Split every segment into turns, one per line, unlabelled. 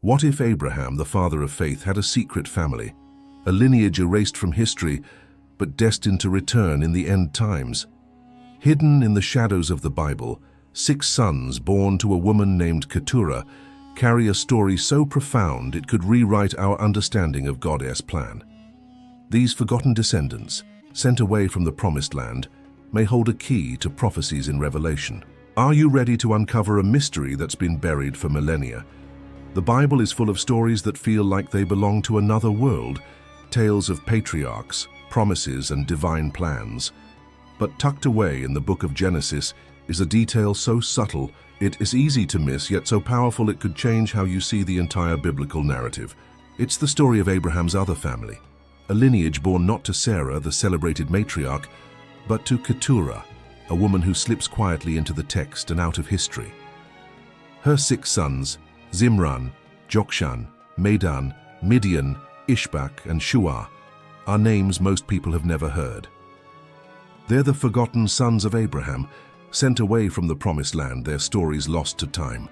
What if Abraham, the father of faith, had a secret family, a lineage erased from history, but destined to return in the end times? Hidden in the shadows of the Bible, 6 sons born to a woman named Keturah carry a story so profound it could rewrite our understanding of God's plan. These forgotten descendants, sent away from the Promised Land, may hold a key to prophecies in Revelation. Are you ready to uncover a mystery that's been buried for millennia? The Bible is full of stories that feel like they belong to another world, tales of patriarchs, promises, and divine plans. But tucked away in the book of Genesis is a detail so subtle it is easy to miss, yet so powerful it could change how you see the entire biblical narrative. It's the story of Abraham's other family, a lineage born not to Sarah, the celebrated matriarch, but to Keturah, a woman who slips quietly into the text and out of history. Her 6 sons, Zimran, Jokshan, Medan, Midian, Ishbak, and Shuah, are names most people have never heard. They're the forgotten sons of Abraham, sent away from the Promised Land, their stories lost to time.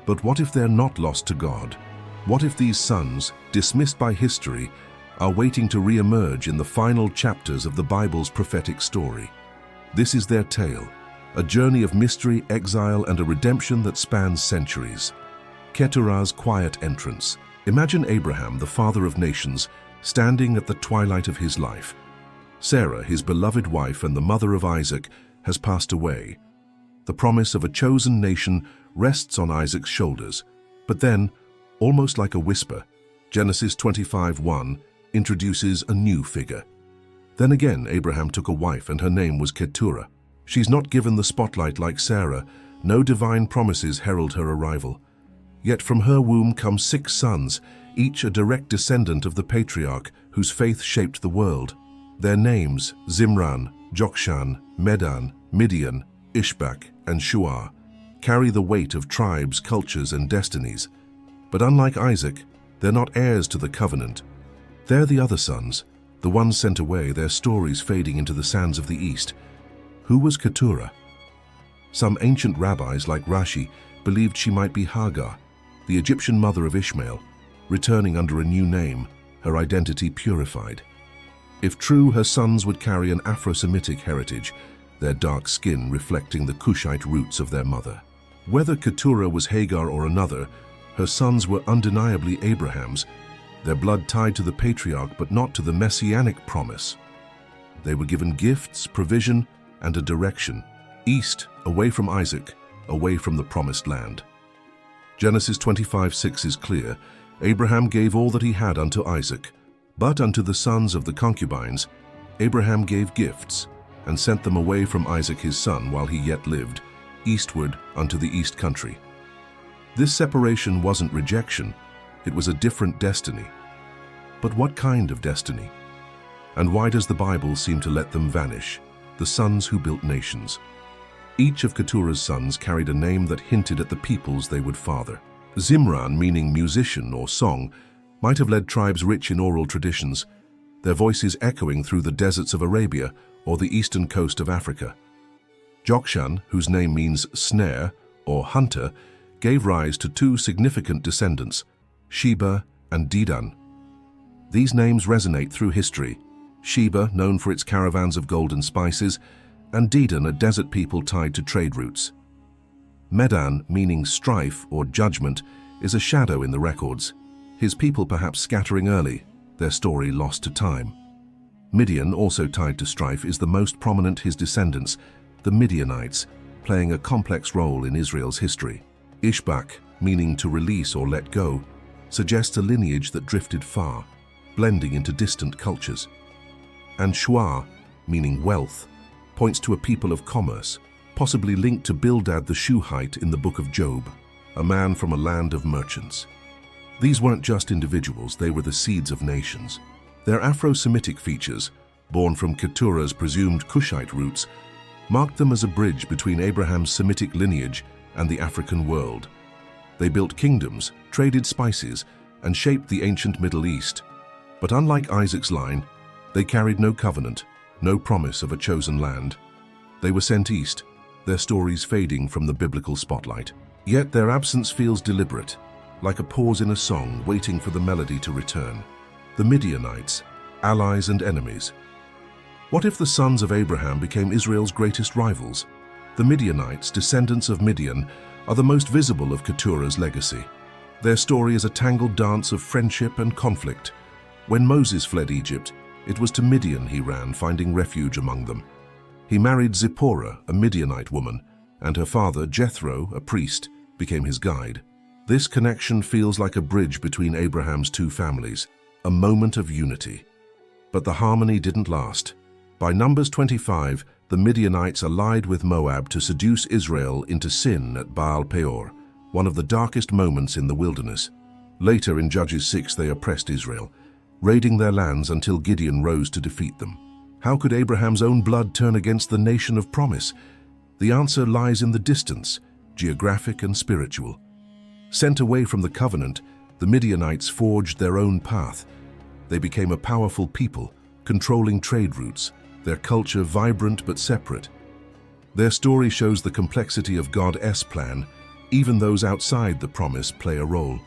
But what if they're not lost to God? What if these sons, dismissed by history, are waiting to re-emerge in the final chapters of the Bible's prophetic story? This is their tale, a journey of mystery, exile, and a redemption that spans centuries. Keturah's quiet entrance. Imagine Abraham, the father of nations, standing at the twilight of his life. Sarah, his beloved wife and the mother of Isaac, has passed away. The promise of a chosen nation rests on Isaac's shoulders. But then, almost like a whisper, Genesis 25:1 introduces a new figure. Then again, Abraham took a wife, and her name was Keturah. She's not given the spotlight like Sarah. No divine promises herald her arrival. Yet from her womb come 6 sons, each a direct descendant of the patriarch whose faith shaped the world. Their names, Zimran, Jokshan, Medan, Midian, Ishbak, and Shuah, carry the weight of tribes, cultures, and destinies. But unlike Isaac, they're not heirs to the covenant. They're the other sons, the ones sent away, their stories fading into the sands of the East. Who was Keturah? Some ancient rabbis, like Rashi, believed she might be Hagar, the Egyptian mother of Ishmael, returning under a new name, her identity purified. If true, her sons would carry an Afro-Semitic heritage, their dark skin reflecting the Cushite roots of their mother. Whether Keturah was Hagar or another, her sons were undeniably Abraham's, their blood tied to the patriarch but not to the messianic promise. They were given gifts, provision, and a direction, east, away from Isaac, away from the promised land. Genesis 25:6 is clear. Abraham gave all that he had unto Isaac, but unto the sons of the concubines Abraham gave gifts, and sent them away from Isaac his son while he yet lived, eastward unto the east country. This separation wasn't rejection, it was a different destiny. But what kind of destiny? And why does the Bible seem to let them vanish, the sons who built nations? Each of Keturah's sons carried a name that hinted at the peoples they would father. Zimran, meaning musician or song, might have led tribes rich in oral traditions, their voices echoing through the deserts of Arabia or the eastern coast of Africa. Jokshan, whose name means snare or hunter, gave rise to 2 significant descendants, Sheba and Dedan. These names resonate through history. Sheba, known for its caravans of gold and spices, and Dedan, a desert people tied to trade routes. Medan, meaning strife or judgment, is a shadow in the records, his people perhaps scattering early, their story lost to time. Midian, also tied to strife, is the most prominent, his descendants, the Midianites, playing a complex role in Israel's history. Ishbak, meaning to release or let go, suggests a lineage that drifted far, blending into distant cultures. And Shuah, meaning wealth, points to a people of commerce, possibly linked to Bildad the Shuhite in the book of Job, a man from a land of merchants. These weren't just individuals, they were the seeds of nations. Their Afro-Semitic features, born from Keturah's presumed Cushite roots, marked them as a bridge between Abraham's Semitic lineage and the African world. They built kingdoms, traded spices, and shaped the ancient Middle East. But unlike Isaac's line, they carried no covenant, no promise of a chosen land. They were sent east, their stories fading from the biblical spotlight. Yet their absence feels deliberate. like a pause in a song waiting for the melody to return. The Midianites, allies and enemies. What if the sons of Abraham became Israel's greatest rivals? The Midianites, descendants of Midian, are the most visible of Keturah's legacy. Their story is a tangled dance of friendship and conflict. When Moses fled Egypt, it was to Midian he ran, finding refuge among them. He married Zipporah, a Midianite woman, and her father, Jethro, a priest, became his guide. This connection feels like a bridge between Abraham's two families, a moment of unity. But the harmony didn't last. By Numbers 25, the Midianites allied with Moab to seduce Israel into sin at Baal Peor, one of the darkest moments in the wilderness. Later in Judges 6, they oppressed Israel, raiding their lands until Gideon rose to defeat them. How could Abraham's own blood turn against the nation of promise? The answer lies in the distance, geographic and spiritual. Sent away from the covenant, the Midianites forged their own path. They became a powerful people, controlling trade routes, their culture vibrant but separate. Their story shows the complexity of God's plan. Even those outside the promise play a role.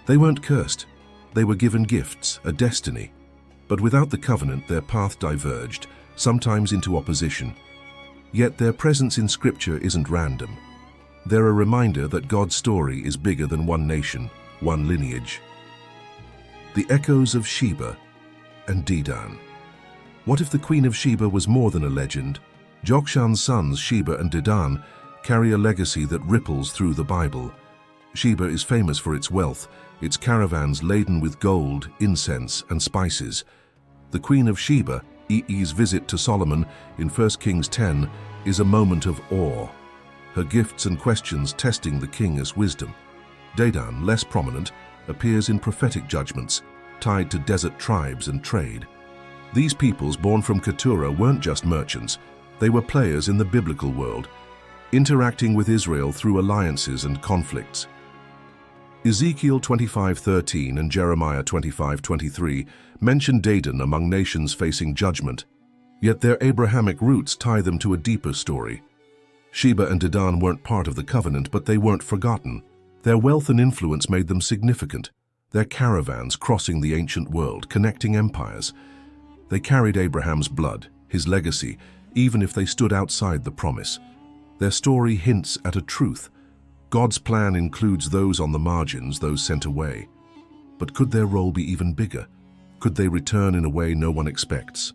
They weren't cursed. They were given gifts, a destiny. But without the covenant, their path diverged, sometimes into opposition. Yet their presence in Scripture isn't random. They're a reminder that God's story is bigger than one nation, one lineage. The echoes of Sheba and Dedan. What if the Queen of Sheba was more than a legend? Jokshan's sons, Sheba and Dedan, carry a legacy that ripples through the Bible. Sheba is famous for its wealth, its caravans laden with gold, incense, and spices. The Queen of Sheba, E's visit to Solomon in 1 Kings 10, is a moment of awe. Her gifts and questions testing the king as wisdom. Dedan, less prominent, appears in prophetic judgments, tied to desert tribes and trade. These peoples born from Keturah weren't just merchants, they were players in the biblical world, interacting with Israel through alliances and conflicts. Ezekiel 25:13 and Jeremiah 25:23 mention Dedan among nations facing judgment, yet their Abrahamic roots tie them to a deeper story. Sheba and Dedan weren't part of the covenant, but they weren't forgotten. Their wealth and influence made them significant, their caravans crossing the ancient world, connecting empires. They carried Abraham's blood, his legacy, even if they stood outside the promise. Their story hints at a truth. God's plan includes those on the margins, those sent away. But could their role be even bigger? Could they return in a way no one expects?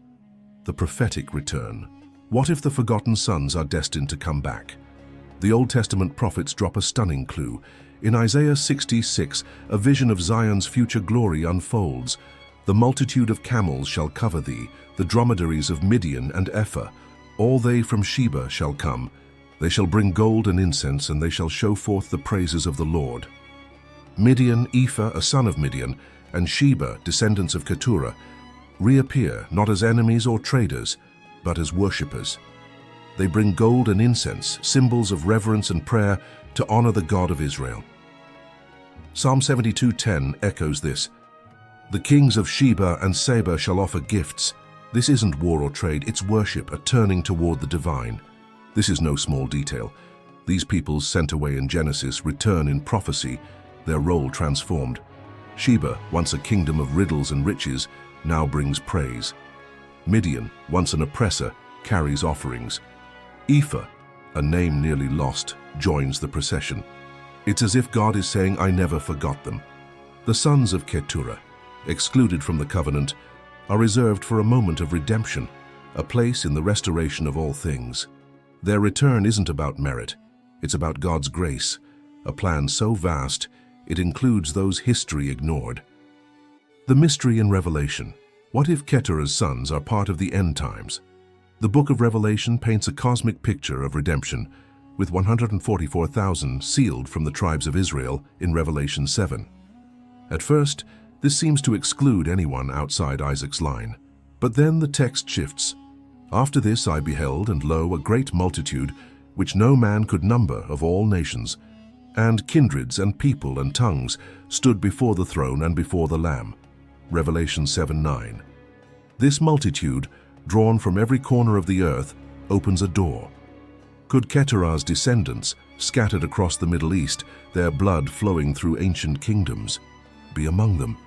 The prophetic return. What if the forgotten sons are destined to come back? The Old Testament prophets drop a stunning clue. In Isaiah 66, a vision of Zion's future glory unfolds. The multitude of camels shall cover thee, the dromedaries of Midian and Ephah. All they from Sheba shall come. They shall bring gold and incense, and they shall show forth the praises of the Lord. Midian, Ephah, a son of Midian, and Sheba, descendants of Keturah, reappear not as enemies or traders, but as worshippers. They bring gold and incense, symbols of reverence and prayer, to honor the God of Israel. Psalm 72:10 echoes this. The kings of Sheba and Seba shall offer gifts. This isn't war or trade, it's worship, a turning toward the divine. This is no small detail. These peoples sent away in Genesis return in prophecy, their role transformed. Sheba, once a kingdom of riddles and riches, now brings praise. Midian, once an oppressor, carries offerings. Ephah, a name nearly lost, joins the procession. It's as if God is saying, I never forgot them. The sons of Keturah, excluded from the covenant, are reserved for a moment of redemption, a place in the restoration of all things. Their return isn't about merit, it's about God's grace, a plan so vast it includes those history ignored. The mystery in Revelation. What if Keturah's sons are part of the end times? The book of Revelation paints a cosmic picture of redemption, with 144,000 sealed from the tribes of Israel in Revelation 7. At first, this seems to exclude anyone outside Isaac's line. But then the text shifts. After this I beheld, and lo, a great multitude, which no man could number, of all nations, and kindreds and people and tongues, stood before the throne and before the Lamb. Revelation 7:9. This multitude, drawn from every corner of the earth, opens a door. Could Keturah's descendants, scattered across the Middle East, their blood flowing through ancient kingdoms. Be among them.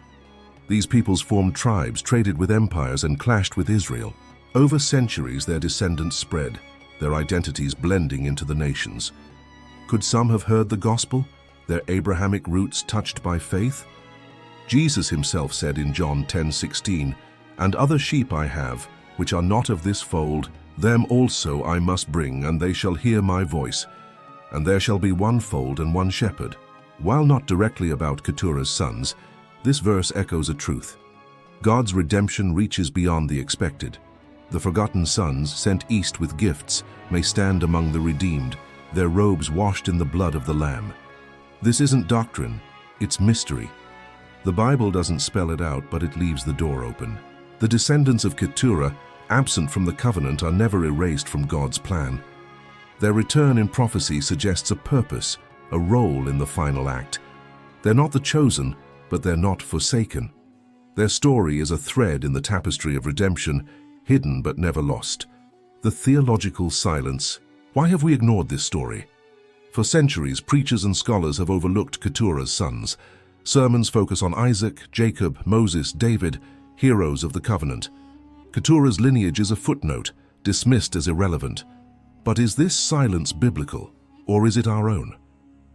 These peoples formed tribes, traded with empires, and clashed with Israel. Over centuries, their descendants spread, their identities blending into the nations. Could some have heard the gospel, their Abrahamic roots touched by faith? Jesus himself said in John 10:16, "And other sheep I have, which are not of this fold, them also I must bring, and they shall hear my voice. And there shall be one fold and one shepherd." While not directly about Keturah's sons, this verse echoes a truth. God's redemption reaches beyond the expected. The forgotten sons, sent east with gifts, may stand among the redeemed, their robes washed in the blood of the Lamb. This isn't doctrine, it's mystery. The Bible doesn't spell it out, but it leaves the door open. The descendants of Keturah, absent from the covenant, are never erased from God's plan. Their return in prophecy suggests a purpose, a role in the final act. They're not the chosen, but they're not forsaken. Their story is a thread in the tapestry of redemption, hidden but never lost. The theological silence. Why have we ignored this story? For centuries, preachers and scholars have overlooked Keturah's sons. Sermons focus on Isaac, Jacob, Moses, David, heroes of the covenant. Keturah's lineage is a footnote, dismissed as irrelevant. But is this silence biblical, or is it our own?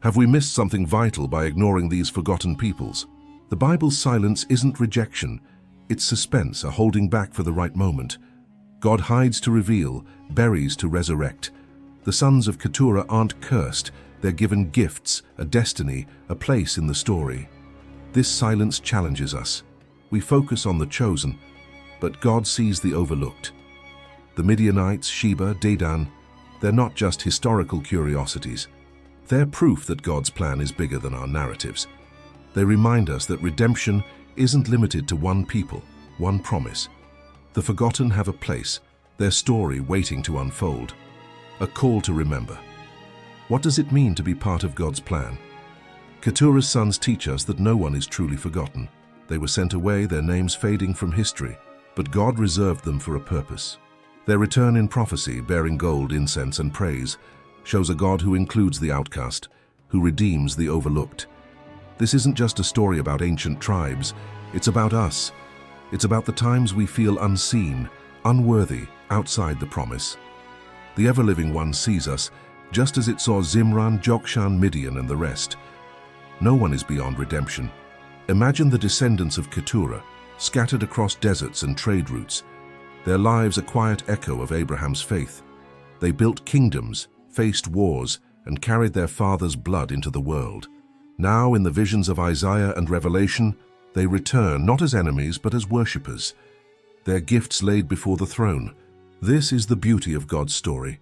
Have we missed something vital by ignoring these forgotten peoples? The Bible's silence isn't rejection, it's suspense, a holding back for the right moment. God hides to reveal, buries to resurrect. The sons of Keturah aren't cursed, they're given gifts, a destiny, a place in the story. This silence challenges us. We focus on the chosen, but God sees the overlooked. The Midianites, Sheba, Dedan, they're not just historical curiosities. They're proof that God's plan is bigger than our narratives. They remind us that redemption isn't limited to one people, one promise. The forgotten have a place, their story waiting to unfold. A call to remember. What does it mean to be part of God's plan? Keturah's sons teach us that no one is truly forgotten. They were sent away, their names fading from history, but God reserved them for a purpose. Their return in prophecy, bearing gold, incense, and praise, shows a God who includes the outcast, who redeems the overlooked. This isn't just a story about ancient tribes, it's about us. It's about the times we feel unseen, unworthy, outside the promise. The ever-living one sees us, just as it saw Zimran, Jokshan, Midian, and the rest. No one is beyond redemption. Imagine the descendants of Keturah, scattered across deserts and trade routes. Their lives a quiet echo of Abraham's faith. They built kingdoms, faced wars, and carried their father's blood into the world. Now, in the visions of Isaiah and Revelation, they return not as enemies but as worshippers. Their gifts laid before the throne. This is the beauty of God's story.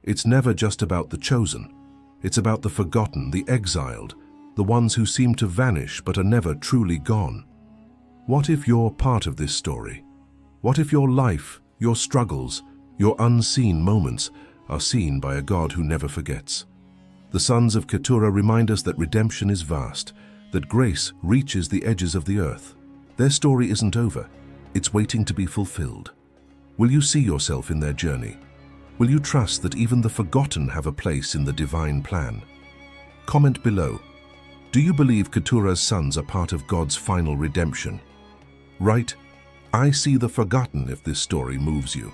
It's never just about the chosen. It's about the forgotten, the exiled, the ones who seem to vanish but are never truly gone. What if you're part of this story? What if your life, your struggles, your unseen moments are seen by a God who never forgets? The sons of Keturah remind us that redemption is vast, that grace reaches the edges of the earth. Their story isn't over. It's waiting to be fulfilled. Will you see yourself in their journey? Will you trust that even the forgotten have a place in the divine plan? Comment below. Do you believe Keturah's sons are part of God's final redemption? Write, "I see the forgotten," if this story moves you.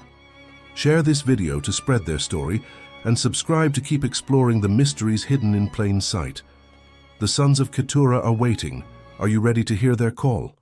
Share this video to spread their story, and subscribe to keep exploring the mysteries hidden in plain sight. The sons of Keturah are waiting. Are you ready to hear their call?